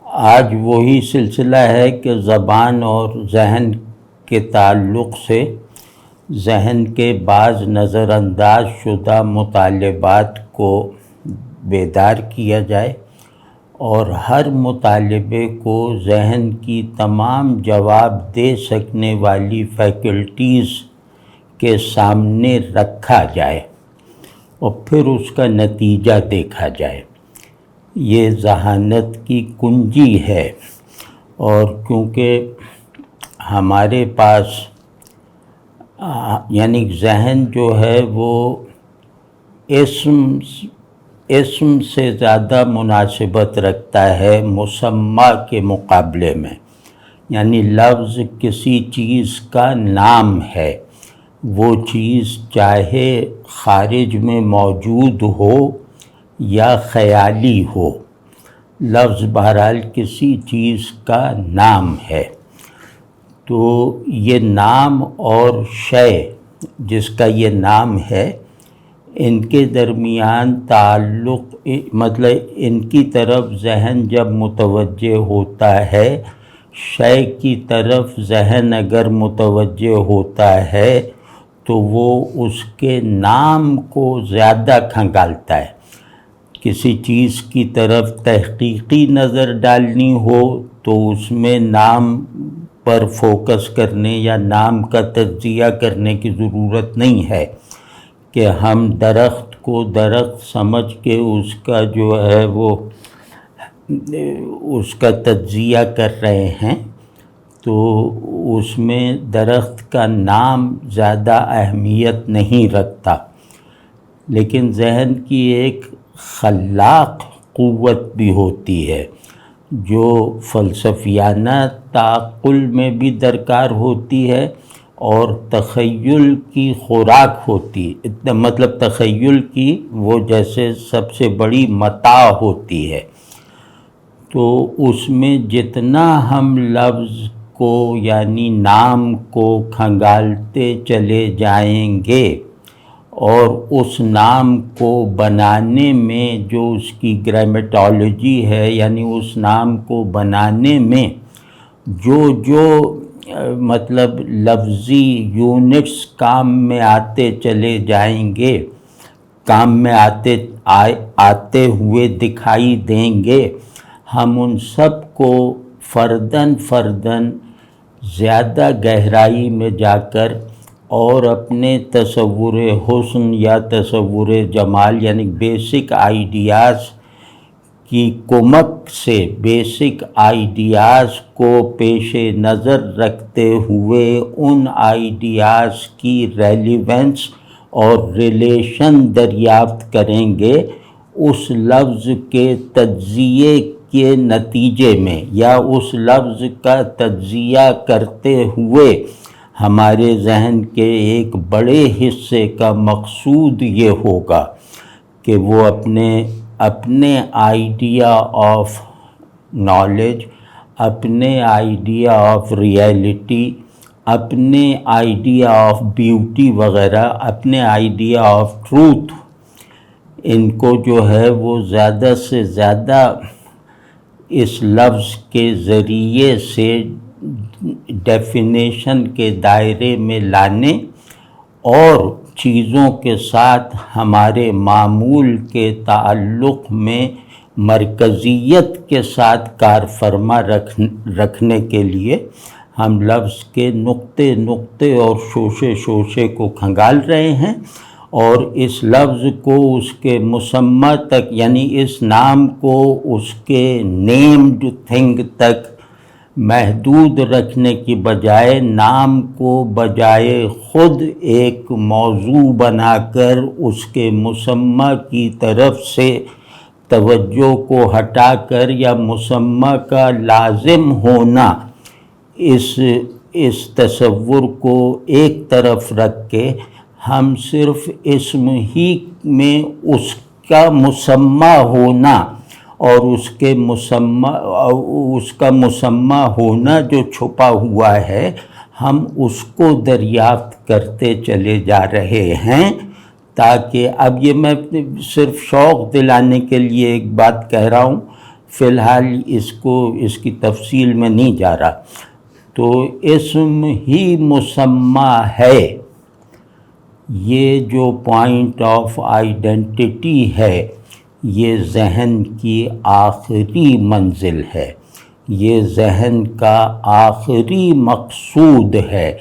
آج وہی سلسلہ ہے کہ زبان اور ذہن کے تعلق سے ذہن کے بعض نظر انداز شدہ مطالبات کو بیدار کیا جائے اور ہر مطالبے کو ذہن کی تمام جواب دے سکنے والی فیکلٹیز کے سامنے رکھا جائے اور پھر اس کا نتیجہ دیکھا جائے۔ یہ ذہانت کی کنجی ہے، اور کیونکہ ہمارے پاس یعنی ذہن جو ہے وہ اسم سے زیادہ مناسبت رکھتا ہے مسمى کے مقابلے میں، یعنی لفظ کسی چیز کا نام ہے، وہ چیز چاہے خارج میں موجود ہو یا خیالی ہو، لفظ بہرحال کسی چیز کا نام ہے۔ تو یہ نام اور شے جس کا یہ نام ہے، ان کے درمیان تعلق مطلب ان کی طرف ذہن جب متوجہ ہوتا ہے، شے کی طرف ذہن اگر متوجہ ہوتا ہے تو وہ اس کے نام کو زیادہ کھنگالتا ہے۔ کسی چیز کی طرف تحقیقی نظر ڈالنی ہو تو اس میں نام پر فوکس کرنے یا نام کا تجزیہ کرنے کی ضرورت نہیں ہے کہ ہم درخت کو درخت سمجھ کے اس کا جو ہے وہ اس کا تجزیہ کر رہے ہیں، تو اس میں درخت کا نام زیادہ اہمیت نہیں رکھتا۔ لیکن ذہن کی ایک خلاق قوت بھی ہوتی ہے جو فلسفیانہ تعقل میں بھی درکار ہوتی ہے اور تخیل کی خوراک ہوتی، مطلب تخیل کی وہ جیسے سب سے بڑی متاع ہوتی ہے۔ تو اس میں جتنا ہم لفظ کو یعنی نام کو کھنگالتے چلے جائیں گے اور اس نام کو بنانے میں جو اس کی گرامیٹالوجی ہے، یعنی اس نام کو بنانے میں جو مطلب لفظی یونٹس کام میں آتے چلے جائیں گے، کام میں آتے ہوئے دکھائی دیں گے، ہم ان سب کو فرداً زیادہ گہرائی میں جا کر اور اپنے تصور حسن یا تصور جمال یعنی بیسک آئیڈیاز کی کمک سے بیسک آئیڈیاز کو پیش نظر رکھتے ہوئے ان آئیڈیاز کی ریلیونس اور ریلیشن دریافت کریں گے اس لفظ کے تجزیے کے نتیجے میں، یا اس لفظ کا تجزیہ کرتے ہوئے ہمارے ذہن کے ایک بڑے حصے کا مقصود یہ ہوگا کہ وہ اپنے آئیڈیا آف نالج، اپنے آئیڈیا آف ریئلٹی، اپنے آئیڈیا آف بیوٹی وغیرہ، اپنے آئیڈیا آف ٹروتھ، ان کو جو ہے وہ زیادہ سے زیادہ اس لفظ کے ذریعے سے ڈیفینیشن کے دائرے میں لانے اور چیزوں کے ساتھ ہمارے معمول کے تعلق میں مرکزیت کے ساتھ کار فرما رکھنے کے لیے ہم لفظ کے نقطے اور شوشے کو کھنگال رہے ہیں، اور اس لفظ کو اس کے مسمى تک یعنی اس نام کو اس کے نیمڈ تھنگ تک محدود رکھنے کی بجائے نام کو بجائے خود ایک موضوع بنا کر اس کے مسمى کی طرف سے توجہ کو ہٹا کر یا مسمى کا لازم ہونا اس تصور کو ایک طرف رکھ کے ہم صرف اسم ہی میں اس کا مسمى ہونا اور اس کا مسمى ہونا جو چھپا ہوا ہے ہم اس کو دریافت کرتے چلے جا رہے ہیں، تاکہ اب یہ میں صرف شوق دلانے کے لیے ایک بات کہہ رہا ہوں، فی الحال اس کی تفصیل میں نہیں جا رہا. تو اسم ہی مسمى ہے. یہ جو پوائنٹ آف آئیڈینٹی ہے یہ ذہن کی آخری منزل ہے، یہ ذہن کا آخری مقصود ہے.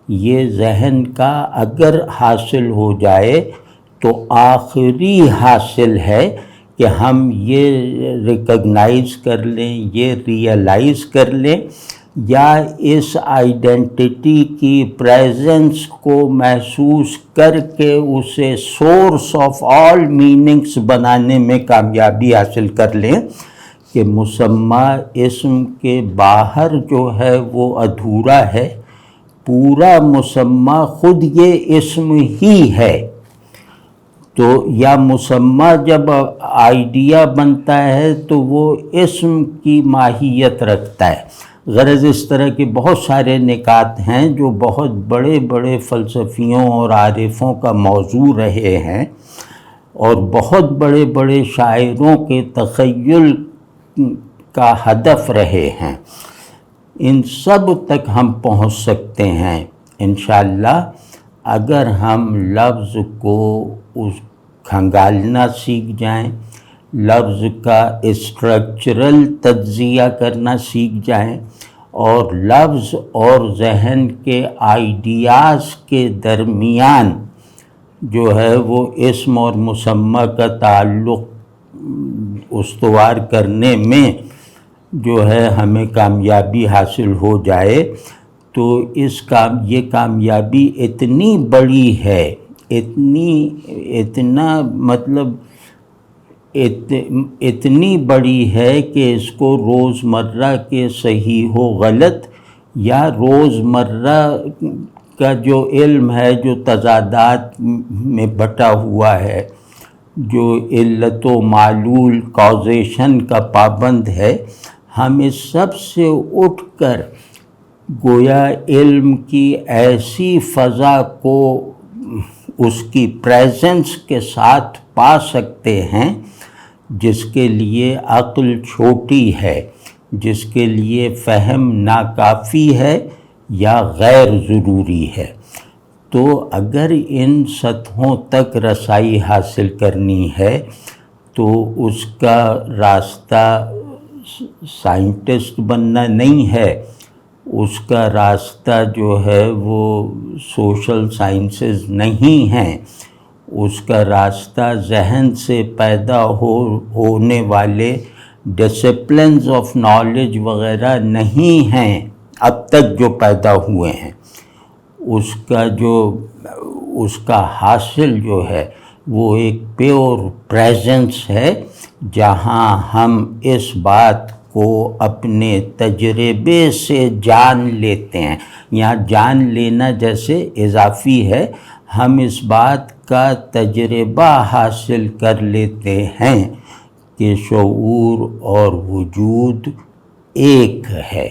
یہ ذہن کا اگر حاصل ہو جائے تو آخری حاصل ہے کہ ہم یہ ریکگنائز کر لیں، یہ ریئلائز کر لیں، یا اس آئیڈینٹی کی پریزنس کو محسوس کر کے اسے سورس آف آل میننگز بنانے میں کامیابی حاصل کر لیں کہ مسمى اسم کے باہر جو ہے وہ ادھورا ہے، پورا مسمى خود یہ اسم ہی ہے. تو یا مسمى جب آئیڈیا بنتا ہے تو وہ اسم کی ماہیت رکھتا ہے. غرض اس طرح کے بہت سارے نکات ہیں جو بہت بڑے بڑے فلسفیوں اور عارفوں کا موضوع رہے ہیں اور بہت بڑے بڑے شاعروں کے تخیل کا ہدف رہے ہیں. ان سب تک ہم پہنچ سکتے ہیں انشاءاللہ اگر ہم لفظ کو کھنگالنا سیکھ جائیں، لفظ کا اسٹرکچرل تجزیہ کرنا سیکھ جائیں، اور لفظ اور ذہن کے آئیڈیاز کے درمیان جو ہے وہ اسم اور مسمى کا تعلق استوار کرنے میں جو ہے ہمیں کامیابی حاصل ہو جائے تو یہ کامیابی اتنی بڑی ہے، اتنی بڑی ہے کہ اس کو روزمرہ کے صحیح و غلط یا روزمرہ کا جو علم ہے جو تضادات میں بٹا ہوا ہے، جو علت و معلول کازیشن کا پابند ہے، ہم اس سب سے اٹھ کر گویا علم کی ایسی فضا کو اس کی پریزنس کے ساتھ پا سکتے ہیں جس کے لیے عقل چھوٹی ہے، جس کے لیے فہم ناکافی ہے یا غیر ضروری ہے. تو اگر ان سطحوں تک رسائی حاصل کرنی ہے تو اس کا راستہ سائنٹسٹ بننا نہیں ہے، اس کا راستہ جو ہے وہ سوشل سائنسز نہیں ہیں، اس کا راستہ ذہن سے پیدا ہونے والے ڈسپلنز آف نالج وغیرہ نہیں ہیں اب تک جو پیدا ہوئے ہیں. اس کا حاصل جو ہے وہ ایک پیور پریزنس ہے جہاں ہم اس بات کو اپنے تجربے سے جان لیتے ہیں. یہاں جان لینا جیسے اضافی ہے، ہم اس بات کا تجربہ حاصل کر لیتے ہیں کہ شعور اور وجود ایک ہے،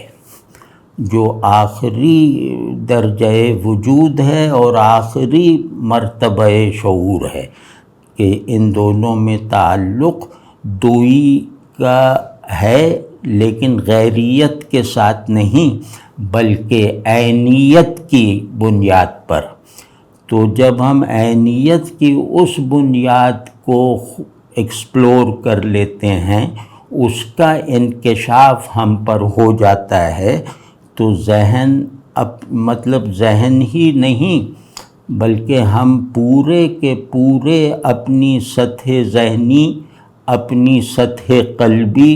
جو آخری درجہ وجود ہے اور آخری مرتبہ شعور ہے، کہ ان دونوں میں تعلق دوئی کا ہے لیکن غیریت کے ساتھ نہیں بلکہ عینیت کی بنیاد پر. تو جب ہم عینیت کی اس بنیاد کو ایکسپلور کر لیتے ہیں، اس کا انکشاف ہم پر ہو جاتا ہے، تو ذہن ذہن ہی نہیں بلکہ ہم پورے کے پورے اپنی سطح ذہنی، اپنی سطح قلبی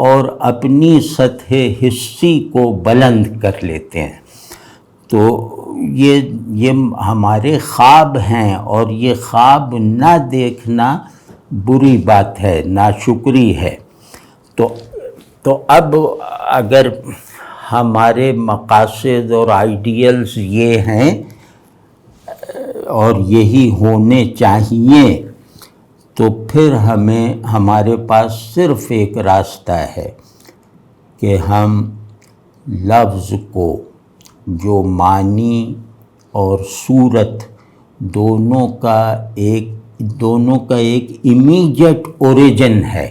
اور اپنی سطح حسی کو بلند کر لیتے ہیں. تو یہ ہمارے خواب ہیں اور یہ خواب نہ دیکھنا بری بات ہے، ناشکری ہے. تو اب اگر ہمارے مقاصد اور آئیڈیلز یہ ہیں اور یہی ہونے چاہیے تو پھر ہمارے پاس صرف ایک راستہ ہے کہ ہم لفظ کو جو معنی اور صورت دونوں کا ایک امیجیٹ اوریجن ہے،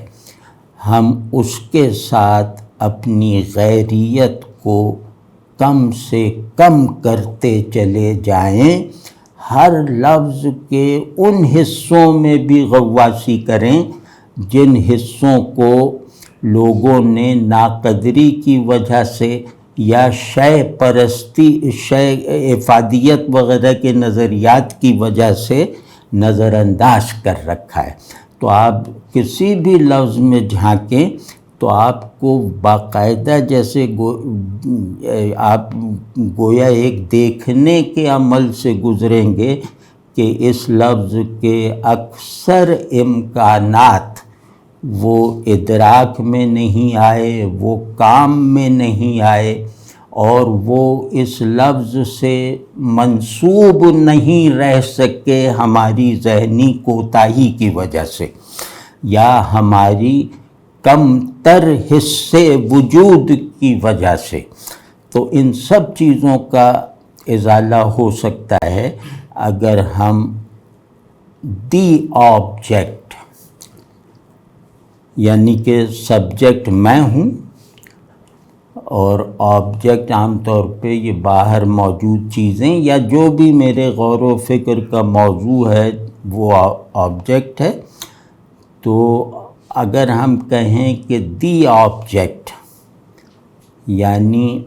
ہم اس کے ساتھ اپنی غیریت کو کم سے کم کرتے چلے جائیں، ہر لفظ کے ان حصوں میں بھی غواصی کریں جن حصوں کو لوگوں نے ناقدری کی وجہ سے یا شے پرستی، شے افادیت وغیرہ کے نظریات کی وجہ سے نظر انداز کر رکھا ہے۔ تو آپ کسی بھی لفظ میں جھانکیں تو آپ کو باقاعدہ جیسے آپ گویا ایک دیکھنے کے عمل سے گزریں گے کہ اس لفظ کے اکثر امکانات وہ ادراک میں نہیں آئے، وہ کام میں نہیں آئے، اور وہ اس لفظ سے منسوب نہیں رہ سکے ہماری ذہنی کوتاہی کی وجہ سے یا ہماری کم تر حصے وجود کی وجہ سے۔ تو ان سب چیزوں کا ازالہ ہو سکتا ہے اگر ہم دی آبجیکٹ، یعنی کہ سبجیکٹ میں ہوں اور آبجیکٹ عام طور پہ یہ باہر موجود چیزیں یا جو بھی میرے غور و فکر کا موضوع ہے وہ آبجیکٹ ہے۔ تو اگر ہم کہیں کہ دی آبجیکٹ یعنی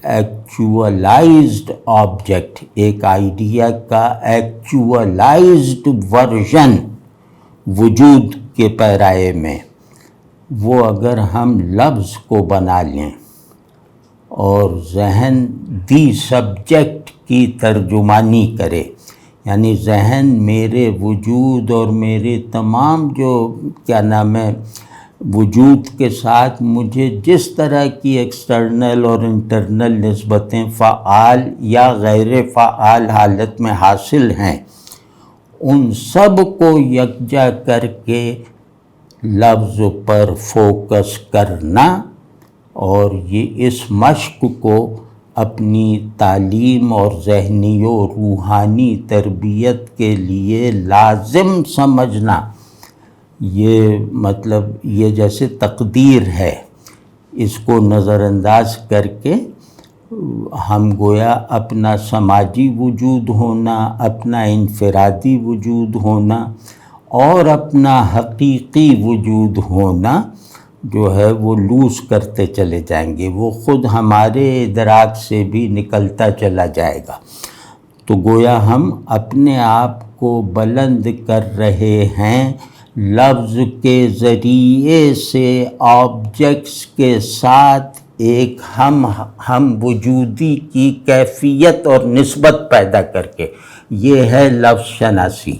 ایکچوئلائزڈ آبجیکٹ، ایک آئیڈیا کا ایکچوئلائزڈ ورژن وجود کے پیرائے میں، وہ اگر ہم لفظ کو بنا لیں اور ذہن دی سبجیکٹ کی ترجمانی کرے، یعنی ذہن میرے وجود اور میرے تمام جو وجود کے ساتھ مجھے جس طرح کی ایکسٹرنل اور انٹرنل نسبتیں فعال یا غیر فعال حالت میں حاصل ہیں، ان سب کو یکجا کر کے لفظ پر فوکس کرنا، اور یہ اس مشق کو اپنی تعلیم اور ذہنی و روحانی تربیت کے لیے لازم سمجھنا، یہ یہ جیسے تقدیر ہے، اس کو نظر انداز کر کے ہم گویا اپنا سماجی وجود ہونا، اپنا انفرادی وجود ہونا اور اپنا حقیقی وجود ہونا جو ہے وہ لوز کرتے چلے جائیں گے، وہ خود ہمارے ادراک سے بھی نکلتا چلا جائے گا۔ تو گویا ہم اپنے آپ کو بلند کر رہے ہیں لفظ کے ذریعے سے آبجیکٹس کے ساتھ ایک ہم وجودی کی کیفیت اور نسبت پیدا کر کے، یہ ہے لفظ شناسی۔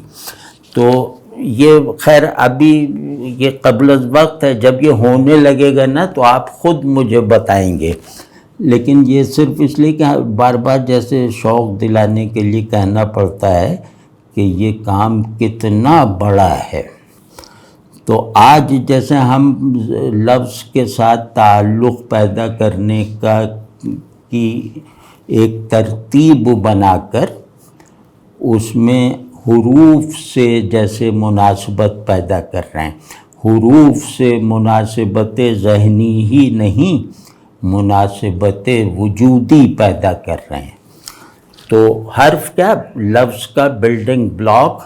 تو یہ خیر ابھی یہ قبل از وقت ہے، جب یہ ہونے لگے گا نا تو آپ خود مجھے بتائیں گے، لیکن یہ صرف اس لیے کہ بار بار جیسے شوق دلانے کے لیے کہنا پڑتا ہے کہ یہ کام کتنا بڑا ہے۔ تو آج جیسے ہم لفظ کے ساتھ تعلق پیدا کرنے کی ایک ترتیب بنا کر اس میں حروف سے جیسے مناسبت پیدا کر رہے ہیں، حروف سے مناسبت ذہنی ہی نہیں، مناسبت وجودی پیدا کر رہے ہیں۔ تو حرف کیا لفظ کا بلڈنگ بلاک،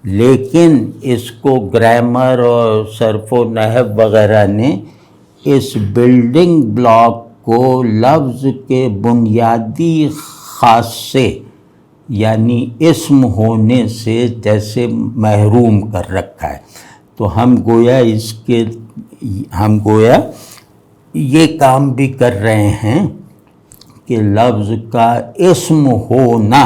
لیکن اس کو گرامر اور صرف و نحو وغیرہ نے اس بلڈنگ بلاک کو لفظ کے بنیادی خاصے یعنی اسم ہونے سے جیسے محروم کر رکھا ہے۔ تو ہم گویا یہ کام بھی کر رہے ہیں کہ لفظ کا اسم ہونا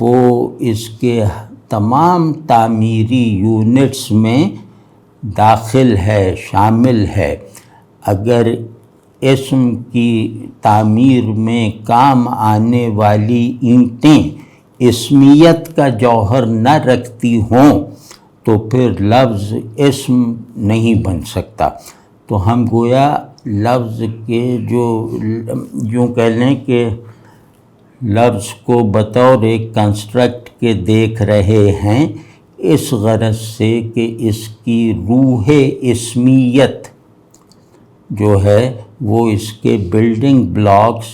وہ اس کے تمام تعمیری یونٹس میں داخل ہے، شامل ہے۔ اگر اسم کی تعمیر میں کام آنے والی اینٹیں اسمیت کا جوہر نہ رکھتی ہوں تو پھر لفظ اسم نہیں بن سکتا۔ تو ہم گویا لفظ کے جو یوں کہہ لیں کہ لفظ کو بطور ایک کنسٹرکٹ کے دیکھ رہے ہیں، اس غرض سے کہ اس کی روح اسمیت جو ہے وہ اس کے بلڈنگ بلاکس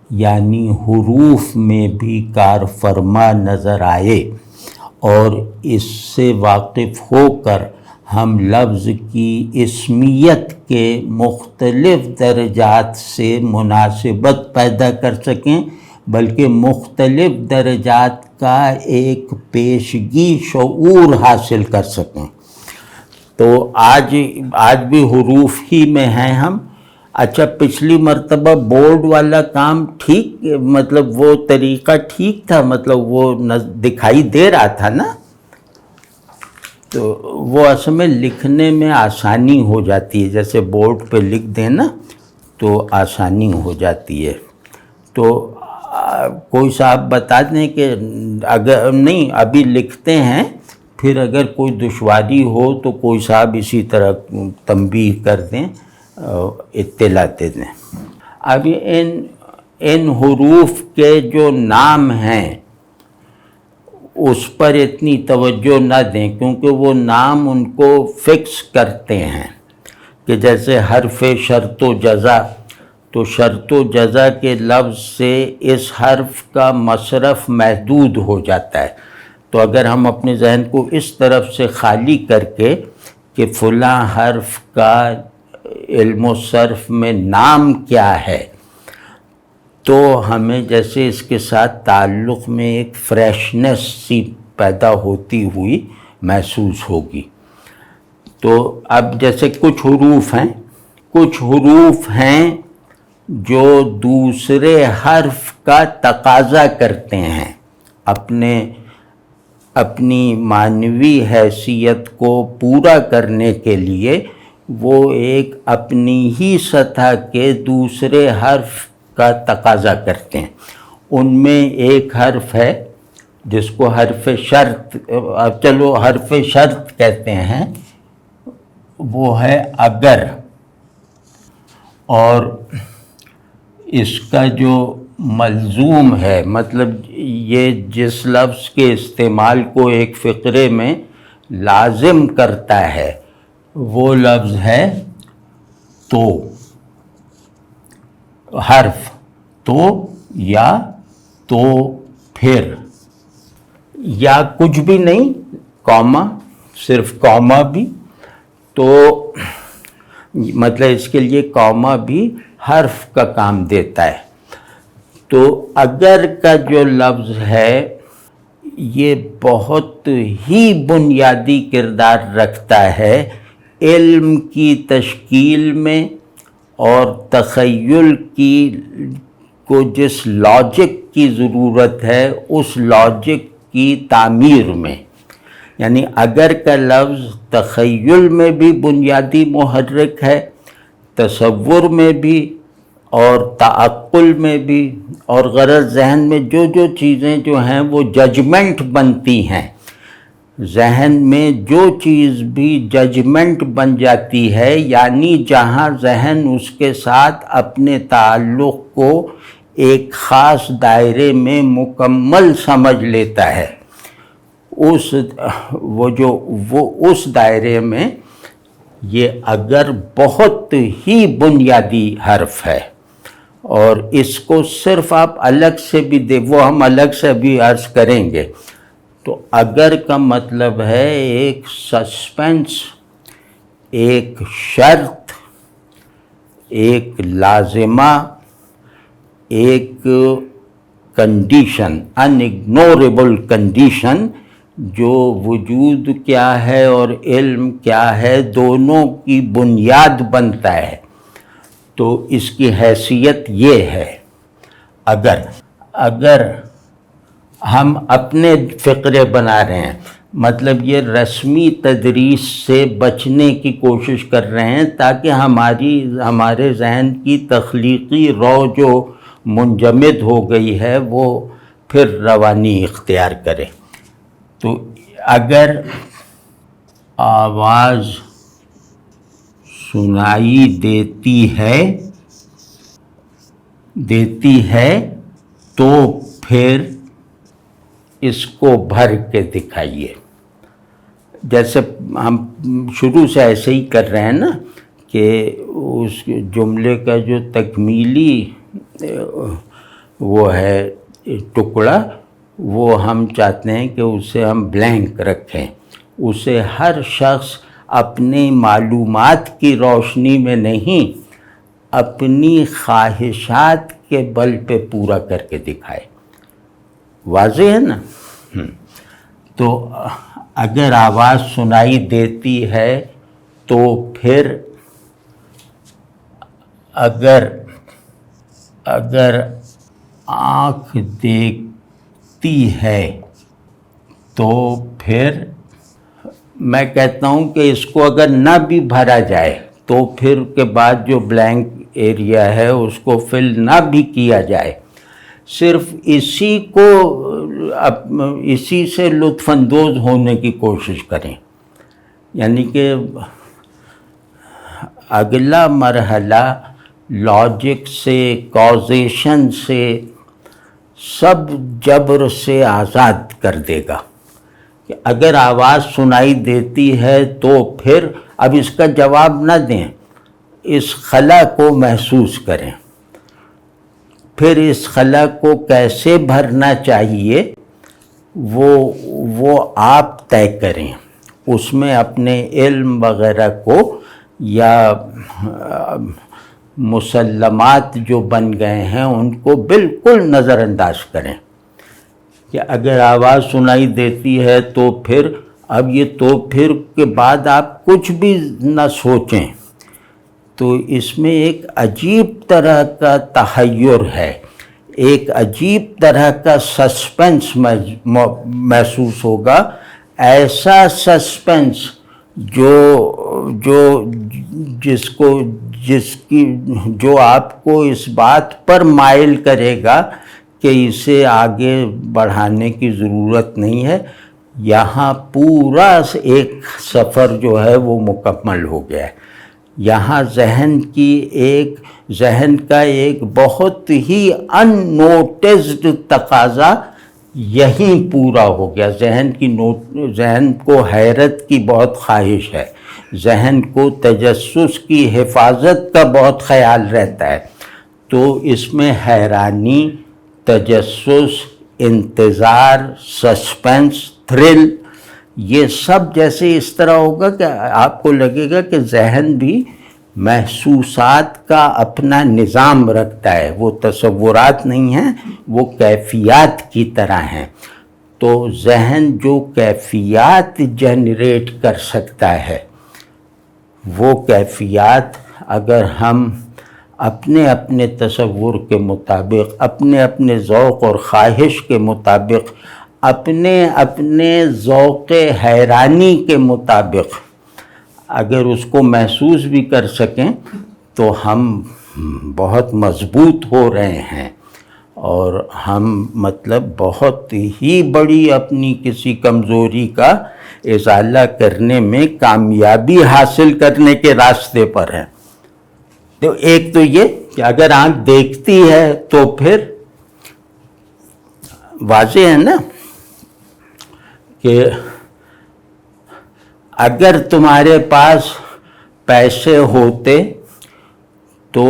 یعنی حروف میں بھی کار فرما نظر آئے، اور اس سے واقف ہو کر ہم لفظ کی اسمیت کے مختلف درجات سے مناسبت پیدا کر سکیں، بلکہ مختلف درجات کا ایک پیشگی شعور حاصل کر سکیں۔ تو آج بھی حروف ہی میں ہیں ہم۔ اچھا، پچھلی مرتبہ بورڈ والا کام ٹھیک، مطلب وہ طریقہ ٹھیک تھا، مطلب وہ دکھائی دے رہا تھا نا، تو وہ اصل میں لکھنے میں آسانی ہو جاتی ہے، جیسے بورڈ پہ لکھ دیں نا تو آسانی ہو جاتی ہے۔ تو کوئی صاحب بتا دیں کہ اگر نہیں ابھی لکھتے ہیں، پھر اگر کوئی دشواری ہو تو کوئی صاحب اسی طرح تنبیہ کر دیں، اطلاع دے دیں۔ ابھی ان حروف کے جو نام ہیں اس پر اتنی توجہ نہ دیں، کیونکہ وہ نام ان کو فکس کرتے ہیں، کہ جیسے حرف شرط و جزا، تو شرط و جزا کے لفظ سے اس حرف کا مصرف محدود ہو جاتا ہے۔ تو اگر ہم اپنے ذہن کو اس طرف سے خالی کر کے کہ فلاں حرف کا علم و صرف میں نام کیا ہے، تو ہمیں جیسے اس کے ساتھ تعلق میں ایک فریشنس سی پیدا ہوتی ہوئی محسوس ہوگی۔ تو اب جیسے کچھ حروف ہیں جو دوسرے حرف کا تقاضا کرتے ہیں، اپنی معنوی حیثیت کو پورا کرنے کے لیے وہ ایک اپنی ہی سطح کے دوسرے حرف کا تقاضا کرتے ہیں۔ ان میں ایک حرف ہے جس کو حرف شرط، چلو حرف شرط کہتے ہیں، وہ ہے اگر، اور اس کا جو ملزوم ہے، مطلب یہ جس لفظ کے استعمال کو ایک فقرے میں لازم کرتا ہے، وہ لفظ ہے تو، حرف تو یا تو پھر، یا کچھ بھی نہیں، کاما، صرف کاما بھی، تو مطلب اس کے لیے کاما بھی حرف کا کام دیتا ہے۔ تو اگر کا جو لفظ ہے یہ بہت ہی بنیادی کردار رکھتا ہے علم کی تشکیل میں، اور تخیل کو جس لاجک کی ضرورت ہے اس لاجک کی تعمیر میں۔ یعنی اگر کا لفظ تخیل میں بھی بنیادی محرک ہے، تصور میں بھی، اور تعقل میں بھی، اور غرض ذہن میں جو چیزیں جو ہیں وہ ججمنٹ بنتی ہیں، ذہن میں جو چیز بھی ججمنٹ بن جاتی ہے، یعنی جہاں ذہن اس کے ساتھ اپنے تعلق کو ایک خاص دائرے میں مکمل سمجھ لیتا ہے، وہ اس دائرے میں یہ اگر بہت ہی بنیادی حرف ہے، اور اس کو صرف آپ الگ سے بھی وہ ہم الگ سے بھی عرض کریں گے۔ تو اگر کا مطلب ہے ایک سسپنس، ایک شرط، ایک لازمہ، ایک کنڈیشن، ان اگنوریبل کنڈیشن، جو وجود کیا ہے اور علم کیا ہے دونوں کی بنیاد بنتا ہے۔ تو اس کی حیثیت یہ ہے، اگر ہم اپنے فقرے بنا رہے ہیں، مطلب یہ رسمی تدریس سے بچنے کی کوشش کر رہے ہیں تاکہ ہمارے ذہن کی تخلیقی رو جو منجمد ہو گئی ہے وہ پھر روانی اختیار کرے۔ تو اگر آواز سنائی دیتی ہے تو پھر اس کو بھر کے دکھائیے۔ جیسے ہم شروع سے ایسے ہی کر رہے ہیں نا کہ اس جملے کا جو تکمیلی وہ ہے ٹکڑا، وہ ہم چاہتے ہیں کہ اسے ہم بلینک رکھیں، اسے ہر شخص اپنی معلومات کی روشنی میں نہیں، اپنی خواہشات کے بل پہ پورا کر کے دکھائے۔ واضح ہے نا؟ تو اگر آواز سنائی دیتی ہے تو پھر اگر آنکھ دیکھتی ہے تو پھر میں کہتا ہوں کہ اس کو اگر نہ بھی بھرا جائے تو پھر کے بعد جو بلینک ایریا ہے اس کو فل نہ بھی کیا جائے، صرف اسی سے لطف اندوز ہونے کی کوشش کریں۔ یعنی کہ اگلا مرحلہ لاجک سے، کازیشن سے، سب جبر سے آزاد کر دے گا کہ اگر آواز سنائی دیتی ہے تو پھر اب اس کا جواب نہ دیں، اس خلا کو محسوس کریں، پھر اس خلا کو کیسے بھرنا چاہیے وہ آپ طے کریں، اس میں اپنے علم وغیرہ کو یا مسلمات جو بن گئے ہیں ان کو بالکل نظر انداز کریں کہ اگر آواز سنائی دیتی ہے تو پھر اب یہ تو پھر کے بعد آپ کچھ بھی نہ سوچیں۔ تو اس میں ایک عجیب طرح کا تحیر ہے، ایک عجیب طرح کا سسپنس محسوس ہوگا، ایسا سسپنس جو آپ کو اس بات پر مائل کرے گا کہ اسے آگے بڑھانے کی ضرورت نہیں ہے، یہاں پورا ایک سفر جو ہے وہ مکمل ہو گیا ہے۔ یہاں ذہن کا ایک بہت ہی ان نوٹسڈ تقاضا یہیں پورا ہو گیا۔ ذہن کو حیرت کی بہت خواہش ہے، ذہن کو تجسس کی حفاظت کا بہت خیال رہتا ہے، تو اس میں حیرانی، تجسس، انتظار، سسپنس، تھرل، یہ سب جیسے اس طرح ہوگا کہ آپ کو لگے گا کہ ذہن بھی محسوسات کا اپنا نظام رکھتا ہے، وہ تصورات نہیں ہیں، وہ کیفیات کی طرح ہیں۔ تو ذہن جو کیفیات جنریٹ کر سکتا ہے، وہ کیفیات اگر ہم اپنے تصور کے مطابق، اپنے ذوق اور خواہش کے مطابق، اپنے ذوق حیرانی کے مطابق اگر اس کو محسوس بھی کر سکیں تو ہم بہت مضبوط ہو رہے ہیں، اور ہم بہت ہی بڑی اپنی کسی کمزوری کا ازالہ کرنے میں کامیابی حاصل کرنے کے راستے پر ہیں۔ تو ایک تو یہ کہ اگر آنکھ دیکھتی ہے تو پھر واضح ہے نا کہ اگر تمہارے پاس پیسے ہوتے تو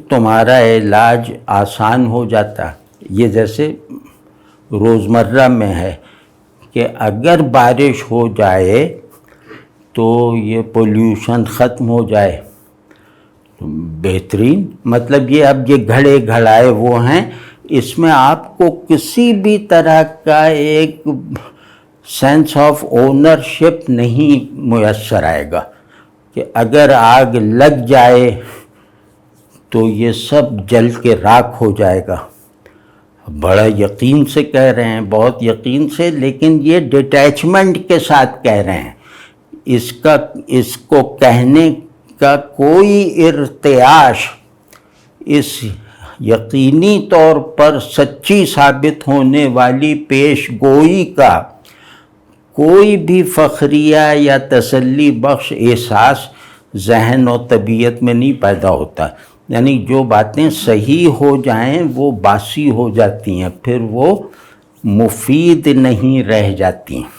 تمہارا علاج آسان ہو جاتا۔ یہ جیسے روزمرہ میں ہے کہ اگر بارش ہو جائے تو یہ پولیوشن ختم ہو جائے، بہترین، یہ اب یہ گھڑے گھڑائے وہ ہیں، اس میں آپ کو کسی بھی طرح کا ایک سینس آف اونرشپ نہیں میسر آئے گا کہ اگر آگ لگ جائے تو یہ سب جل کے راکھ ہو جائے گا۔ بڑا یقین سے کہہ رہے ہیں، بہت یقین سے، لیکن یہ ڈیٹیچمنٹ کے ساتھ کہہ رہے ہیں، اس کو کہنے کا کوئی ارتعاش، اس یقینی طور پر سچی ثابت ہونے والی پیش گوئی کا کوئی بھی فخریہ یا تسلی بخش احساس ذہن و طبیعت میں نہیں پیدا ہوتا۔ یعنی جو باتیں صحیح ہو جائیں وہ باسی ہو جاتی ہیں، پھر وہ مفید نہیں رہ جاتی ہیں۔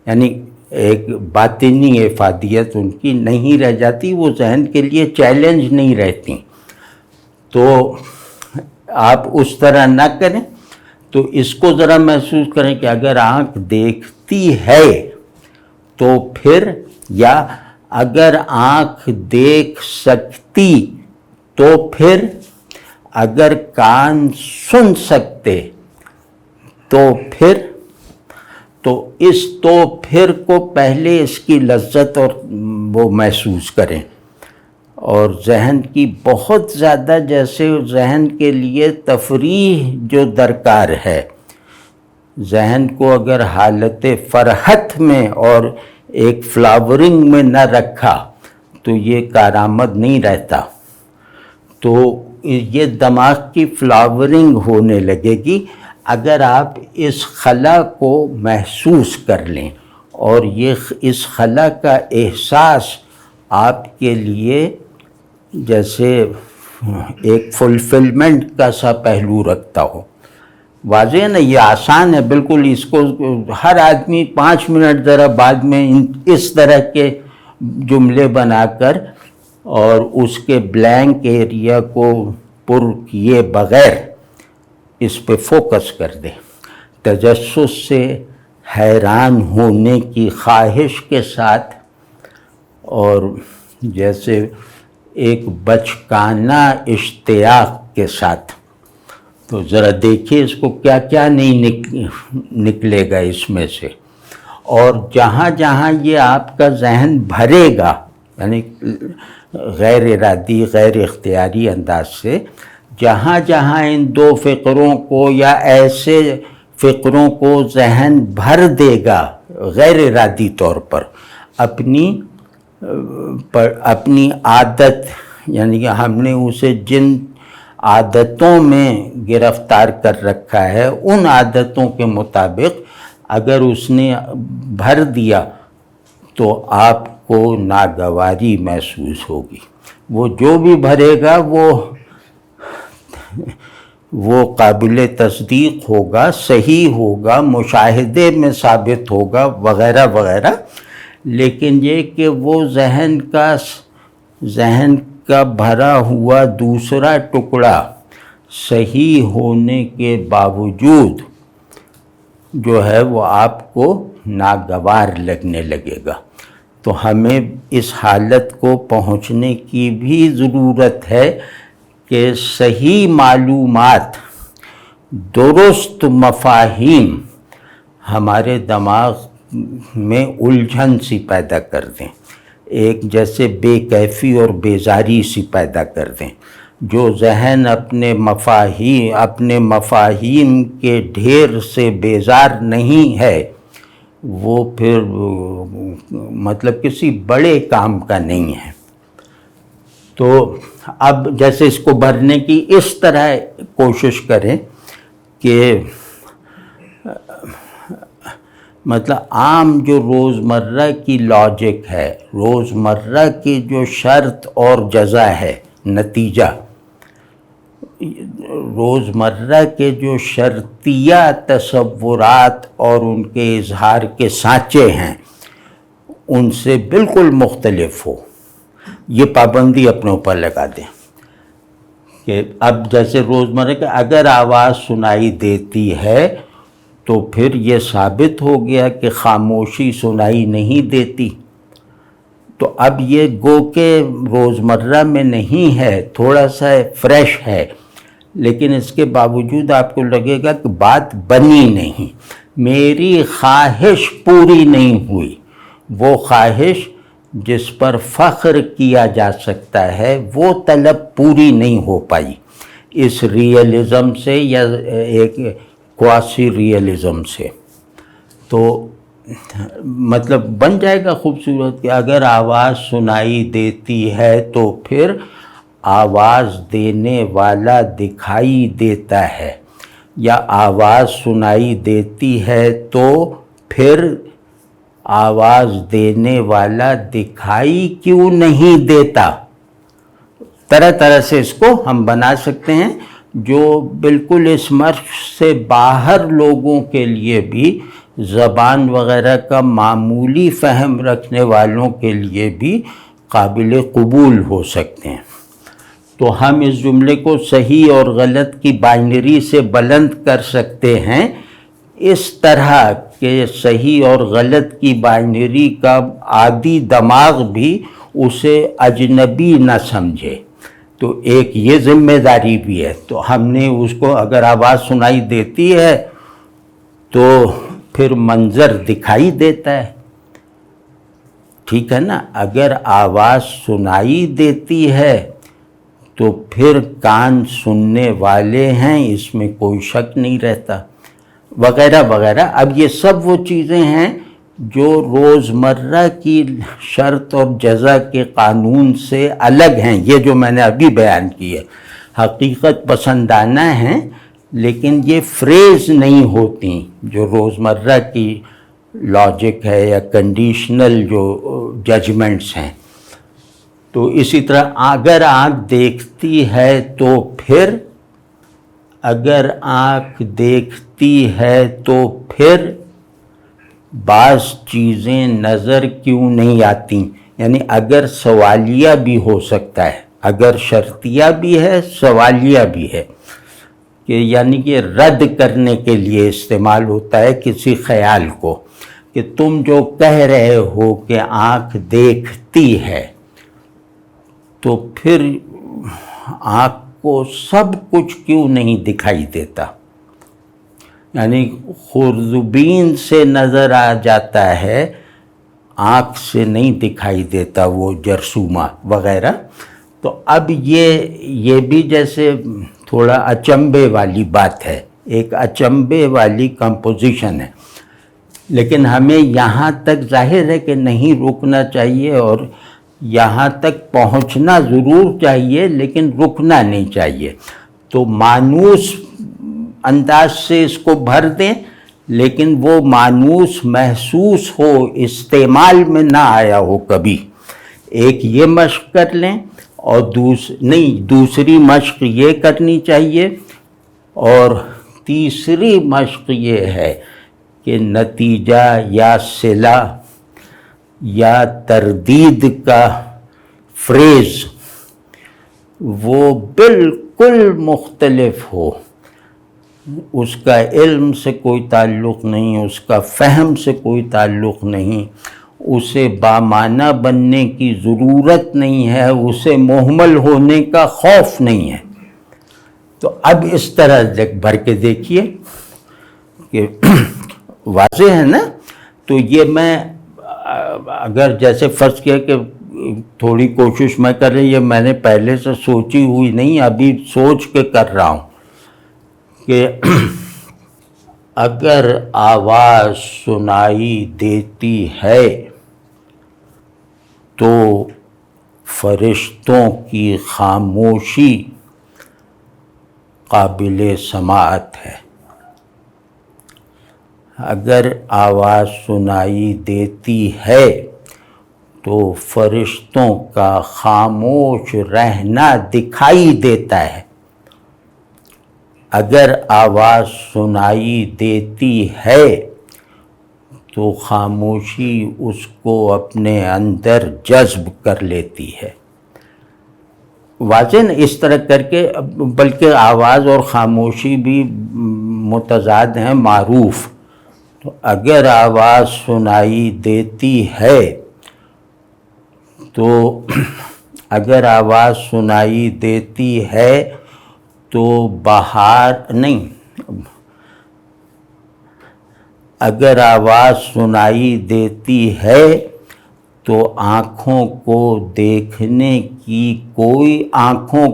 یعنی ایک باطنی افادیت ان کی نہیں رہ جاتی، وہ ذہن کے لیے چیلنج نہیں رہتی۔ تو آپ اس طرح نہ کریں، تو اس کو ذرا محسوس کریں کہ اگر آنکھ دیکھتی ہے تو پھر، یا اگر آنکھ دیکھ سکتی تو پھر، اگر کان سن سکتے تو پھر، تو اس تو پھر کو پہلے اس کی لذت اور وہ محسوس کریں۔ اور ذہن کی بہت زیادہ، جیسے ذہن کے لیے تفریح جو درکار ہے، ذہن کو اگر حالت فرحت میں اور ایک فلاورنگ میں نہ رکھا تو یہ کارآمد نہیں رہتا۔ تو یہ دماغ کی فلاورنگ ہونے لگے گی اگر آپ اس خلا کو محسوس کر لیں، اور یہ اس خلا کا احساس آپ کے لیے جیسے ایک فلفلمنٹ کا سا پہلو رکھتا ہو۔ واضح ہے نا، یہ آسان ہے بالکل، اس کو ہر آدمی 5 منٹ ذرا بعد میں اس طرح کے جملے بنا کر اور اس کے بلینک ایریا کو پر کیے بغیر اس پہ فوکس کر دے، تجسس سے حیران ہونے کی خواہش کے ساتھ، اور جیسے ایک بچکانہ اشتیاق کے ساتھ۔ تو ذرا دیکھیے اس کو کیا کیا نہیں نکلے گا اس میں سے۔ اور جہاں جہاں یہ آپ کا ذہن بھرے گا، یعنی غیر ارادی غیر اختیاری انداز سے، جہاں جہاں ان 2 فقروں کو یا ایسے فقروں کو ذہن بھر دے گا غیر ارادی طور پر، اپنی عادت، یعنی کہ ہم نے اسے جن عادتوں میں گرفتار کر رکھا ہے ان عادتوں کے مطابق اگر اس نے بھر دیا تو آپ کو ناگواری محسوس ہوگی۔ وہ جو بھی بھرے گا وہ قابل تصدیق ہوگا، صحیح ہوگا، مشاہدے میں ثابت ہوگا وغیرہ وغیرہ، لیکن یہ کہ وہ ذہن کا بھرا ہوا دوسرا ٹکڑا صحیح ہونے کے باوجود جو ہے وہ آپ کو ناگوار لگنے لگے گا۔ تو ہمیں اس حالت کو پہنچنے کی بھی ضرورت ہے کہ صحیح معلومات، درست مفاہیم ہمارے دماغ میں الجھن سی پیدا کر دیں، ایک جیسے بے کیفی اور بیزاری سی پیدا کر دیں۔ جو ذہن اپنے مفاہیم کے ڈھیر سے بیزار نہیں ہے وہ پھر مطلب کسی بڑے کام کا نہیں ہے۔ تو اب جیسے اس کو بھرنے کی اس طرح کوشش کریں کہ مطلب عام جو روزمرہ کی لاجک ہے، روزمرہ کی جو شرط اور جزا ہے، نتیجہ، روزمرہ کے جو شرطیہ تصورات اور ان کے اظہار کے سانچے ہیں ان سے بالکل مختلف ہو، یہ پابندی اپنے اوپر لگا دیں کہ اب جیسے روزمرہ کے اگر آواز سنائی دیتی ہے تو پھر یہ ثابت ہو گیا کہ خاموشی سنائی نہیں دیتی، تو اب یہ گو کہ روزمرہ میں نہیں ہے، تھوڑا سا فریش ہے، لیکن اس کے باوجود آپ کو لگے گا کہ بات بنی نہیں، میری خواہش پوری نہیں ہوئی، وہ خواہش جس پر فخر کیا جا سکتا ہے وہ طلب پوری نہیں ہو پائی اس ریئلزم سے یا ایک کواسی ریئلزم سے۔ تو مطلب بن جائے گا خوبصورت کہ اگر آواز سنائی دیتی ہے تو پھر آواز دینے والا دکھائی دیتا ہے، یا آواز سنائی دیتی ہے تو پھر آواز دینے والا دکھائی کیوں نہیں دیتا۔ طرح طرح سے اس کو ہم بنا سکتے ہیں جو بالکل اس مرض سے باہر لوگوں کے لیے بھی زبان وغیرہ کا معمولی فہم رکھنے والوں کے لیے بھی قابل قبول ہو سکتے ہیں۔ تو ہم اس جملے کو صحیح اور غلط کی بائنری سے بلند کر سکتے ہیں اس طرح کہ صحیح اور غلط کی بائنری کا عادی دماغ بھی اسے اجنبی نہ سمجھے۔ تو ایک یہ ذمہ داری بھی ہے۔ تو ہم نے اس کو اگر آواز سنائی دیتی ہے تو پھر منظر دکھائی دیتا ہے، ٹھیک ہے نا؟ اگر آواز سنائی دیتی ہے تو پھر کان سننے والے ہیں، اس میں کوئی شک نہیں رہتا، وغیرہ وغیرہ۔ اب یہ سب وہ چیزیں ہیں جو روزمرہ کی شرط اور جزا کے قانون سے الگ ہیں، یہ جو میں نے ابھی بیان کی ہے، حقیقت پسندانہ ہیں، لیکن یہ فریز نہیں ہوتی جو روزمرہ کی لاجک ہے یا کنڈیشنل جو ججمنٹس ہیں۔ تو اسی طرح اگر آنکھ دیکھتی ہے تو پھر، اگر آنکھ دیکھتی ہے تو پھر بعض چیزیں نظر کیوں نہیں آتی، یعنی اگر سوالیہ بھی ہو سکتا ہے، اگر شرطیہ بھی ہے سوالیہ بھی ہے، کہ یعنی کہ رد کرنے کے لیے استعمال ہوتا ہے کسی خیال کو، کہ تم جو کہہ رہے ہو کہ آنکھ دیکھتی ہے تو پھر آنکھ کو سب کچھ کیوں نہیں دکھائی دیتا، یعنی خوردبین سے نظر آ جاتا ہے، آنکھ سے نہیں دکھائی دیتا وہ جرثومہ وغیرہ۔ تو اب یہ بھی جیسے تھوڑا اچنبے والی بات ہے، ایک اچنبے والی کمپوزیشن ہے، لیکن ہمیں یہاں تک ظاہر ہے کہ نہیں رکنا چاہیے، اور یہاں تک پہنچنا ضرور چاہیے لیکن رکنا نہیں چاہیے۔ تو مانوس انداز سے اس کو بھر دیں، لیکن وہ مانوس محسوس ہو، استعمال میں نہ آیا ہو کبھی۔ ایک یہ مشق کر لیں، اور دوسری مشق یہ کرنی چاہیے، اور تیسری مشق یہ ہے کہ نتیجہ یا صلہ یا تردید کا فریز وہ بالکل مختلف ہو، اس کا علم سے کوئی تعلق نہیں، اس کا فہم سے کوئی تعلق نہیں، اسے بامعنی بننے کی ضرورت نہیں ہے، اسے مہمل ہونے کا خوف نہیں ہے۔ تو اب اس طرح بھر کے دیکھیے کہ واضح ہے نا؟ تو یہ میں اگر جیسے فرض کیا کہ تھوڑی کوشش میں کر رہی، یہ میں نے پہلے سے سوچی ہوئی نہیں، ابھی سوچ کے کر رہا ہوں کہ اگر آواز سنائی دیتی ہے تو فرشتوں کی خاموشی قابل سماعت ہے۔ اگر آواز سنائی دیتی ہے تو فرشتوں کا خاموش رہنا دکھائی دیتا ہے۔ اگر آواز سنائی دیتی ہے تو خاموشی اس کو اپنے اندر جذب کر لیتی ہے۔ واضح اس طرح کر کے، بلکہ آواز اور خاموشی بھی متضاد ہیں، معروف۔ تو اگر آواز سنائی دیتی ہے تو اگر آواز سنائی دیتی ہے تو باہر نہیں، اگر آواز سنائی دیتی ہے تو آنکھوں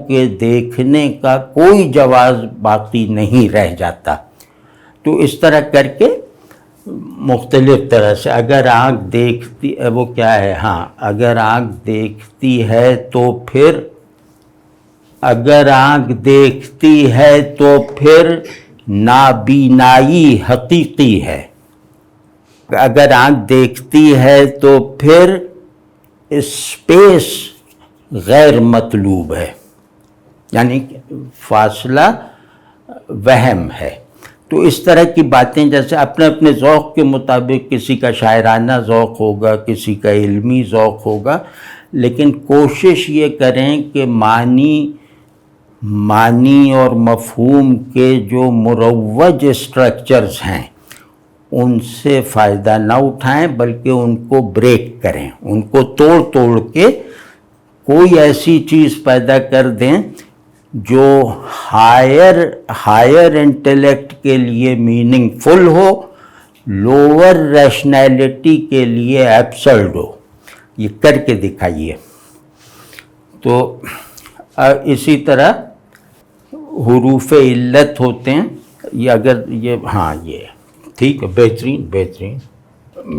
کے دیکھنے کا کوئی جواز باقی نہیں رہ جاتا۔ تو اس طرح کر کے مختلف طرح سے، اگر آنکھ دیکھتی وہ کیا ہے، اگر آنکھ دیکھتی ہے تو پھر، اگر آنکھ دیکھتی ہے تو پھر نابینائی حقیقی ہے، اگر آنکھ دیکھتی ہے تو پھر اسپیس غیر مطلوب ہے، یعنی فاصلہ وہم ہے۔ تو اس طرح کی باتیں جیسے اپنے اپنے ذوق کے مطابق، کسی کا شاعرانہ ذوق ہوگا، کسی کا علمی ذوق ہوگا، لیکن کوشش یہ کریں کہ معنی اور مفہوم کے جو مروج اسٹرکچرز ہیں ان سے فائدہ نہ اٹھائیں، بلکہ ان کو بریک کریں، ان کو توڑ کے کوئی ایسی چیز پیدا کر دیں جو ہائر انٹلیکٹ کے لیے میننگ فل ہو، لوور ریشنیلٹی کے لیے ایبسرڈ ہو۔ یہ کر کے دکھائیے۔ تو اسی طرح حروف علت ہوتے ہیں، یہ اگر یہ ٹھیک ہے، بہترین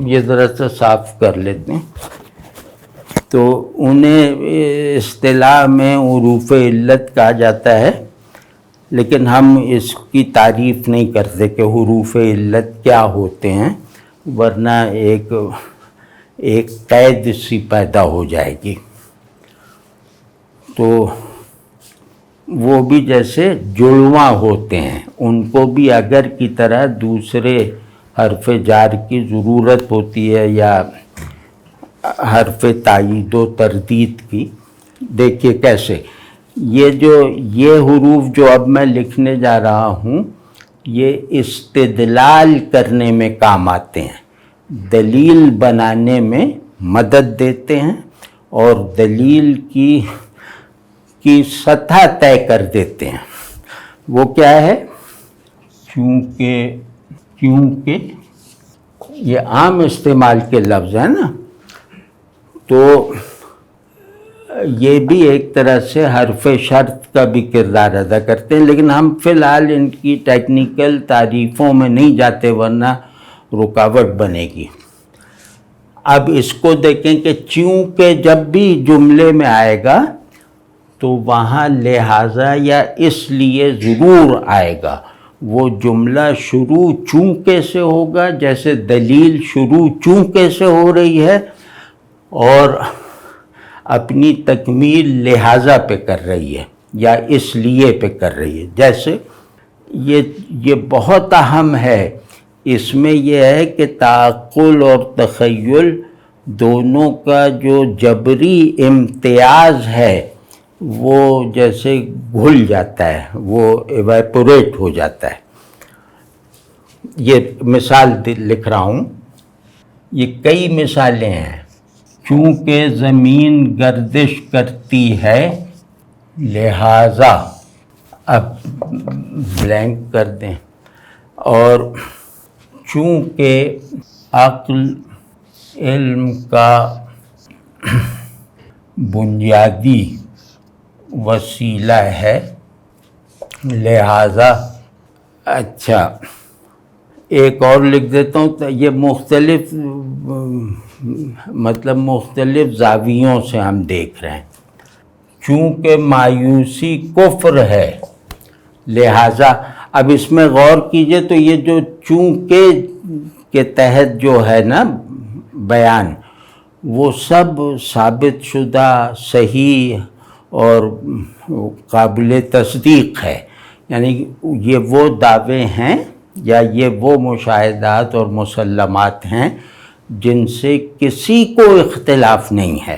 یہ ذرا سا صاف کر لیتے ہیں۔ تو انہیں اصطلاح میں حروف علت کہا جاتا ہے، لیکن ہم اس کی تعریف نہیں کرتے کہ حروف علت کیا ہوتے ہیں، ورنہ ایک قید سی پیدا ہو جائے گی۔ تو وہ بھی جیسے جڑواں ہوتے ہیں، ان کو بھی اگر کی طرح دوسرے حرف جار کی ضرورت ہوتی ہے یا حرف تائید و تردید کی۔ دیکھیے کیسے یہ حروف جو اب میں لکھنے جا رہا ہوں، یہ استدلال کرنے میں کام آتے ہیں، دلیل بنانے میں مدد دیتے ہیں، اور دلیل کی سطح طے کر دیتے ہیں۔ وہ کیا ہے؟ کیونکہ یہ عام استعمال کے لفظ ہیں نا، تو یہ بھی ایک طرح سے حرف شرط کا بھی کردار ادا کرتے ہیں، لیکن ہم فی الحال ان کی ٹیکنیکل تعریفوں میں نہیں جاتے، ورنہ رکاوٹ بنے گی۔ اب اس کو دیکھیں کہ چونکہ جب بھی جملے میں آئے گا تو وہاں لہٰذا یا اس لیے ضرور آئے گا۔ وہ جملہ شروع چونکہ سے ہوگا، جیسے دلیل شروع چونکہ سے ہو رہی ہے اور اپنی تکمیل لہٰذا پہ کر رہی ہے یا اس لیے پہ کر رہی ہے۔ جیسے یہ بہت اہم ہے، اس میں یہ ہے کہ تعقل اور تخیل دونوں کا جو جبری امتیاز ہے وہ جیسے گھل جاتا ہے، وہ ایویپوریٹ ہو جاتا ہے۔ یہ مثال لکھ رہا ہوں، یہ کئی مثالیں ہیں۔ چونکہ زمین گردش کرتی ہے لہٰذا، اب بلینک کر دیں، اور چونکہ عقل علم کا بنیادی وسیلہ ہے لہٰذا۔ اچھا ایک اور لکھ دیتا ہوں، تو یہ مختلف مختلف زاویوں سے ہم دیکھ رہے ہیں۔ چونکہ مایوسی کفر ہے لہٰذا، اب اس میں غور کیجئے تو یہ جو چونکہ کے تحت جو ہے نا بیان، وہ سب ثابت شدہ، صحیح اور قابل تصدیق ہے، یعنی یہ وہ دعوے ہیں یا یہ وہ مشاہدات اور مسلمات ہیں جن سے کسی کو اختلاف نہیں ہے۔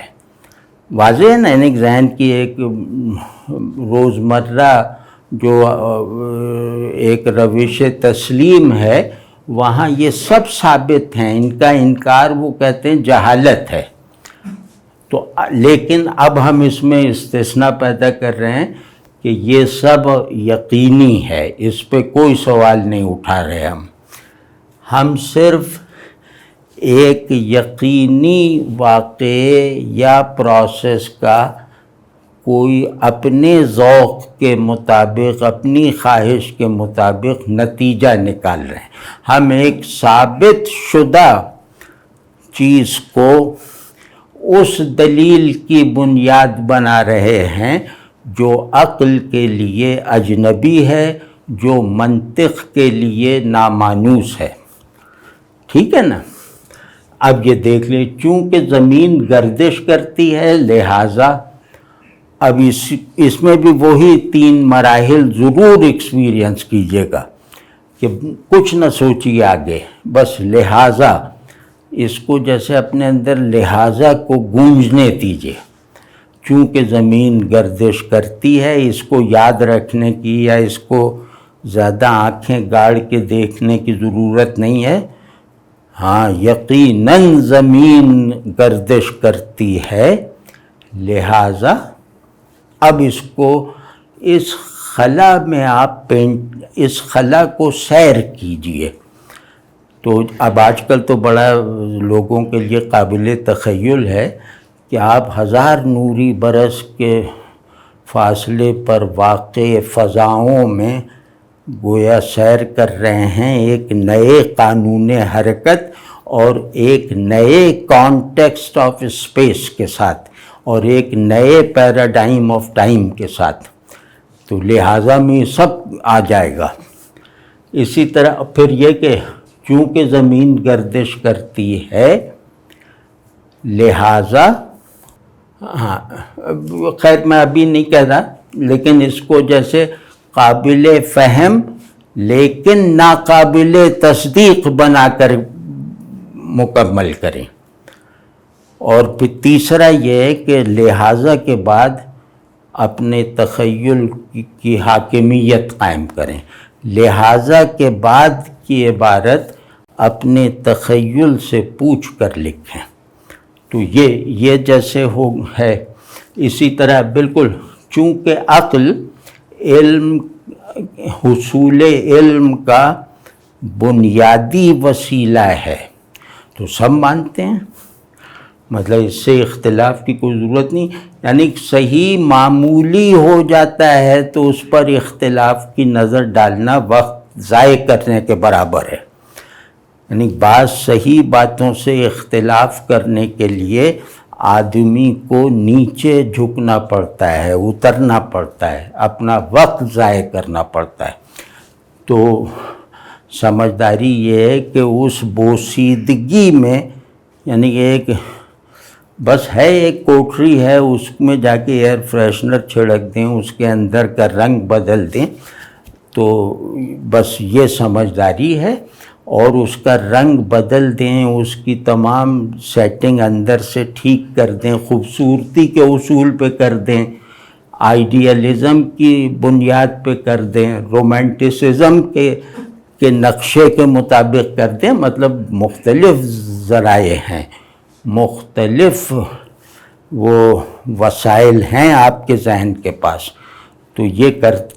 واضح ہے نا، یعنی ذہن کی ایک روزمرہ جو ایک روش تسلیم ہے، وہاں یہ سب ثابت ہیں، ان کا انکار وہ کہتے ہیں جہالت ہے۔ تو لیکن اب ہم اس میں استثناء پیدا کر رہے ہیں کہ یہ سب یقینی ہے، اس پہ کوئی سوال نہیں اٹھا رہے ہم صرف ایک یقینی واقعے یا پروسیس کا کوئی اپنے ذوق کے مطابق، اپنی خواہش کے مطابق نتیجہ نکال رہے ہیں۔ ہم ایک ثابت شدہ چیز کو اس دلیل کی بنیاد بنا رہے ہیں جو عقل کے لیے اجنبی ہے، جو منطق کے لیے نامانوس ہے۔ ٹھیک ہے نا؟ اب یہ دیکھ لیں، چونکہ زمین گردش کرتی ہے لہٰذا، اب اس میں بھی وہی 3 مراحل ضرور ایکسپیرینس کیجئے گا کہ کچھ نہ سوچیے آگے، بس لہٰذا اس کو جیسے اپنے اندر لہٰذا کو گونجنے دیجیے، چونکہ زمین گردش کرتی ہے، اس کو یاد رکھنے کی یا اس کو زیادہ آنکھیں گاڑ کے دیکھنے کی ضرورت نہیں ہے۔ ہاں یقیناً زمین گردش کرتی ہے، لہٰذا اب اس کو اس خلا میں آپ اس خلا کو سیر کیجئے۔ تو اب آج کل تو بڑا لوگوں کے لیے قابل تخیل ہے کہ آپ 1000 نوری برس کے فاصلے پر واقع فضاؤں میں گویا سیر کر رہے ہیں ایک نئے قانون حرکت اور ایک نئے کانٹیکسٹ آف اسپیس کے ساتھ اور ایک نئے پیراڈائم آف ٹائم کے ساتھ، تو لہٰذا میں سب آ جائے گا۔ اسی طرح پھر یہ کہ چونکہ زمین گردش کرتی ہے لہٰذا، ہاں خیر میں ابھی نہیں کہہ رہا، لیکن اس کو جیسے قابل فہم لیکن ناقابل تصدیق بنا کر مکمل کریں۔ اور پھر تیسرا یہ ہے کہ لہٰذا کے بعد اپنے تخیل کی حاکمیت قائم کریں۔ لہٰذا کے بعد کی عبارت اپنے تخیل سے پوچھ کر لکھیں۔ تو یہ جیسے ہے، اسی طرح بالکل چونکہ عقل علم، حصول علم کا بنیادی وسیلہ ہے، تو سب مانتے ہیں، مطلب اس سے اختلاف کی کوئی ضرورت نہیں، یعنی صحیح معمولی ہو جاتا ہے تو اس پر اختلاف کی نظر ڈالنا وقت ضائع کرنے کے برابر ہے۔ یعنی بعض صحیح باتوں سے اختلاف کرنے کے لیے آدمی کو نیچے جھکنا پڑتا ہے، اترنا پڑتا ہے، اپنا وقت ضائع کرنا پڑتا ہے۔ تو سمجھداری یہ ہے کہ اس بوسیدگی میں، یعنی ایک بس ہے ایک کوٹری ہے، اس میں جا کے ایئر فریشنر چھڑک دیں، اس کے اندر کا رنگ بدل دیں، تو بس یہ سمجھداری ہے، اور اس کا رنگ بدل دیں، اس کی تمام سیٹنگ اندر سے ٹھیک کر دیں، خوبصورتی کے اصول پہ کر دیں، آئیڈیالزم کی بنیاد پہ کر دیں، رومانٹسزم کے نقشے کے مطابق کر دیں، مطلب مختلف ذرائع ہیں، مختلف وہ وسائل ہیں آپ کے ذہن کے پاس، تو یہ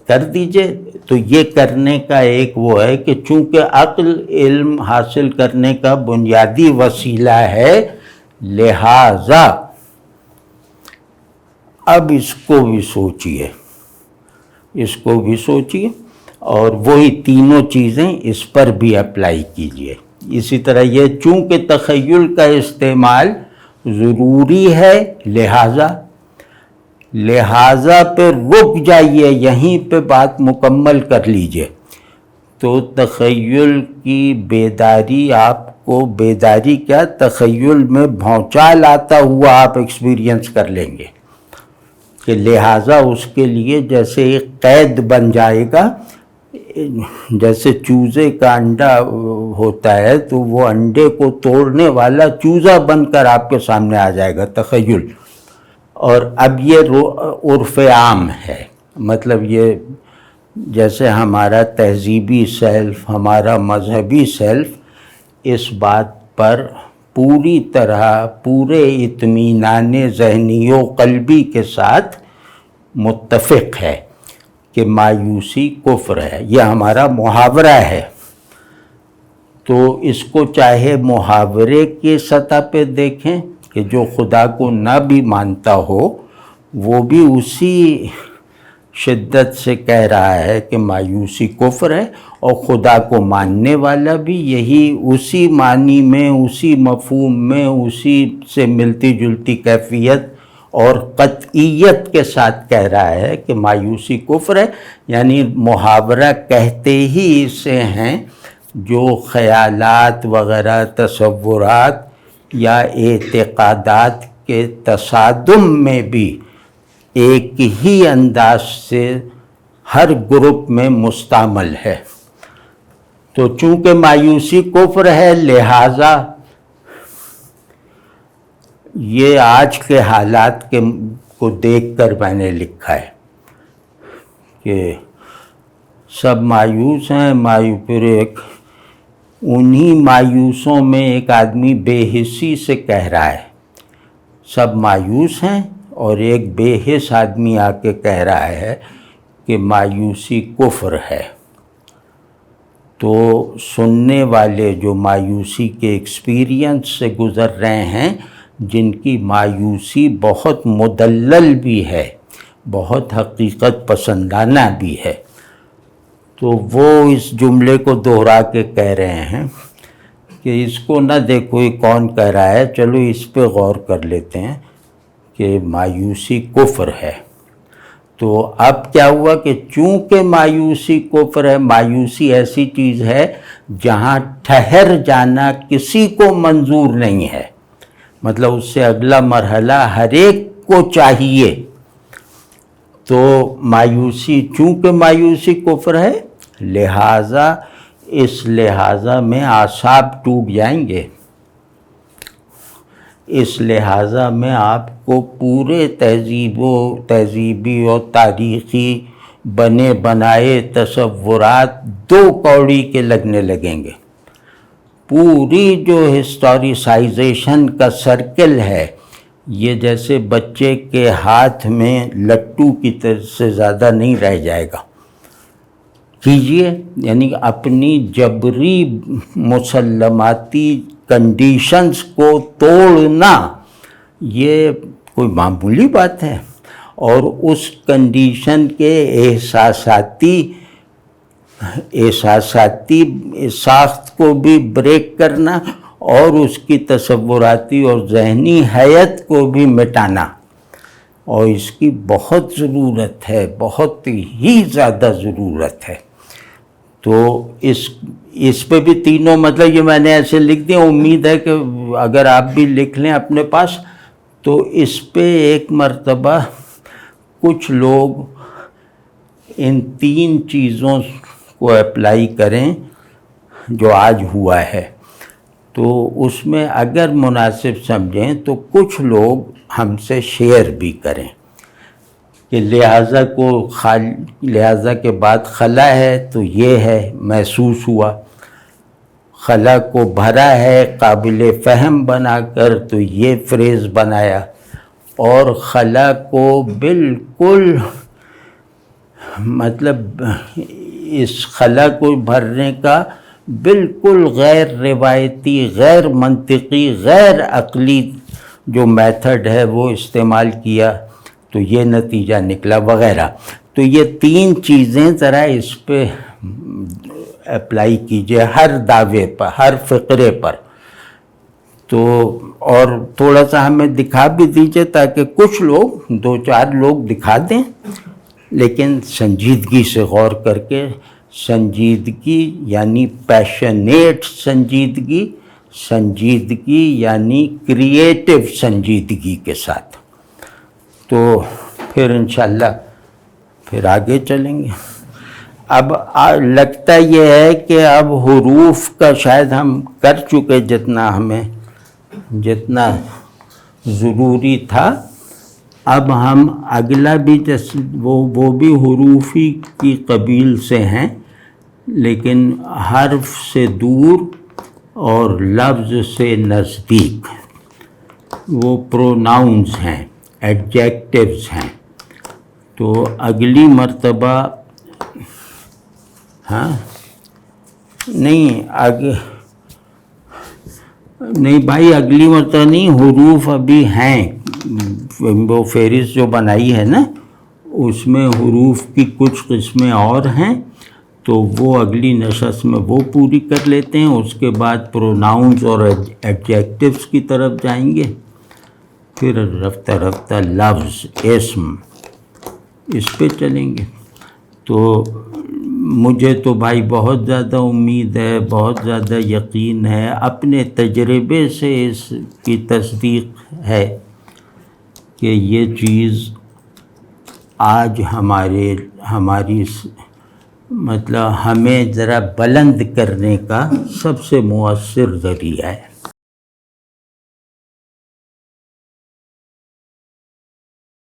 کر دیجئے۔ تو یہ کرنے کا ایک وہ ہے کہ چونکہ عقل علم حاصل کرنے کا بنیادی وسیلہ ہے، لہٰذا اب اس کو بھی سوچئے، اس کو بھی سوچئے، اور وہی تینوں چیزیں اس پر بھی اپلائی کیجئے۔ اسی طرح یہ چونکہ تخیل کا استعمال ضروری ہے، لہٰذا پہ رک جائیے، یہیں پہ بات مکمل کر لیجئے۔ تو تخیل کی بیداری آپ کو، بیداری کیا، تخیل میں بھونچال آتا ہوا آپ ایکسپیرینس کر لیں گے کہ لہٰذا اس کے لیے جیسے ایک قید بن جائے گا، جیسے چوزے کا انڈا ہوتا ہے تو وہ انڈے کو توڑنے والا چوزا بن کر آپ کے سامنے آ جائے گا تخیل۔ اور اب یہ عرف عام ہے، مطلب یہ جیسے ہمارا تہذیبی سیلف، ہمارا مذہبی سیلف اس بات پر پوری طرح پورے اطمینان ذہنی و قلبی کے ساتھ متفق ہے کہ مایوسی کفر ہے، یہ ہمارا محاورہ ہے۔ تو اس کو چاہے محاورے کی سطح پہ دیکھیں کہ جو خدا کو نہ بھی مانتا ہو وہ بھی اسی شدت سے کہہ رہا ہے کہ مایوسی کفر ہے، اور خدا کو ماننے والا بھی یہی اسی معنی میں، اسی مفہوم میں، اسی سے ملتی جلتی کیفیت اور قطعیت کے ساتھ کہہ رہا ہے کہ مایوسی کفر ہے۔ یعنی محاورہ کہتے ہی اسے ہیں جو خیالات وغیرہ، تصورات یا اعتقادات کے تصادم میں بھی ایک ہی انداز سے ہر گروپ میں مستعمل ہے۔ تو چونکہ مایوسی کفر ہے، لہٰذا یہ آج کے حالات کو دیکھ کر میں نے لکھا ہے کہ سب مایوس ہیں، پھر ایک انہی مایوسوں میں ایک آدمی بے حسی سے کہہ رہا ہے سب مایوس ہیں، اور ایک بے حس آدمی آ کے کہہ رہا ہے کہ مایوسی کفر ہے۔ تو سننے والے جو مایوسی کے ایکسپیرینس سے گزر رہے ہیں، جن کی مایوسی بہت مدلل بھی ہے، بہت حقیقت پسندانہ بھی ہے، تو وہ اس جملے کو دہرا کے کہہ رہے ہیں کہ اس کو نہ دیکھو یہ کون کہہ رہا ہے، چلو اس پہ غور کر لیتے ہیں کہ مایوسی کفر ہے۔ تو اب کیا ہوا کہ چونکہ مایوسی کفر ہے، مایوسی ایسی چیز ہے جہاں ٹھہر جانا کسی کو منظور نہیں ہے، مطلب اس سے اگلا مرحلہ ہر ایک کو چاہیے۔ تو مایوسی، چونکہ مایوسی کفر ہے، لہٰذا اس لہٰذا میں اعصاب ٹوٹ جائیں گے، اس لہٰذا میں آپ کو پورے تہذیبی اور تاریخی بنے بنائے تصورات دو کوڑی کے لگنے لگیں گے۔ پوری جو ہسٹوریسائزیشن کا سرکل ہے، یہ جیسے بچے کے ہاتھ میں لٹو کی طرح سے زیادہ نہیں رہ جائے گا۔ کیجئے، یعنی اپنی جبری مسلماتی کنڈیشنز کو توڑنا یہ کوئی معمولی بات ہے، اور اس کنڈیشن کے احساساتی ساخت کو بھی بریک کرنا اور اس کی تصوراتی اور ذہنی حیت کو بھی مٹانا، اور اس کی بہت ضرورت ہے، بہت ہی زیادہ ضرورت ہے۔ تو اس پہ بھی تینوں، مطلب یہ میں نے ایسے لکھ دیا، امید ہے کہ اگر آپ بھی لکھ لیں اپنے پاس تو اس پہ ایک مرتبہ کچھ لوگ ان تین چیزوں کو اپلائی کریں جو آج ہوا ہے، تو اس میں اگر مناسب سمجھیں تو کچھ لوگ ہم سے شیئر بھی کریں کہ لہٰذا کے بعد خلا ہے تو یہ ہے، محسوس ہوا، خلا کو بھرا ہے قابل فہم بنا کر تو یہ فریز بنایا، اور خلا کو بالکل، مطلب اس خلا کو بھرنے کا بالکل غیر روایتی، غیر منطقی، غیر عقلی جو میتھڈ ہے وہ استعمال کیا تو یہ نتیجہ نکلا وغیرہ۔ تو یہ تین چیزیں ذرا اس پہ اپلائی کیجئے، ہر دعوے پر، ہر فقرے پر، تو اور تھوڑا سا ہمیں دکھا بھی دیجئے تاکہ کچھ لوگ، دو چار لوگ دکھا دیں، لیکن سنجیدگی سے غور کر کے، سنجیدگی یعنی پیشنیٹ سنجیدگی یعنی کریٹیو سنجیدگی کے ساتھ، تو پھر انشاءاللہ پھر آگے چلیں گے۔ اب لگتا یہ ہے کہ اب حروف کا شاید ہم کر چکے جتنا ضروری تھا۔ اب ہم اگلا بھی وہ بھی حروفی کی قبیل سے ہیں، لیکن حرف سے دور اور لفظ سے نزدیک، وہ پروناؤنز ہیں، ایڈجیکٹیوز ہیں۔ تو اگلی مرتبہ نہیں بھائی، اگلی مرتبہ نہیں، حروف ابھی ہیں، وہ فہرست جو بنائی ہے نا اس میں حروف کی کچھ قسمیں اور ہیں، تو وہ اگلی نشست میں وہ پوری کر لیتے ہیں، اس کے بعد پروناؤنز اور ایڈجیکٹیوز کی طرف جائیں گے، پھر رفتہ رفتہ لفظ، اسم، اس پہ چلیں گے۔ تو مجھے تو بھائی بہت زیادہ امید ہے، بہت زیادہ یقین ہے، اپنے تجربے سے اس کی تصدیق ہے کہ یہ چیز آج ہماری مطلب ہمیں ذرا بلند کرنے کا سب سے مؤثر ذریعہ ہے۔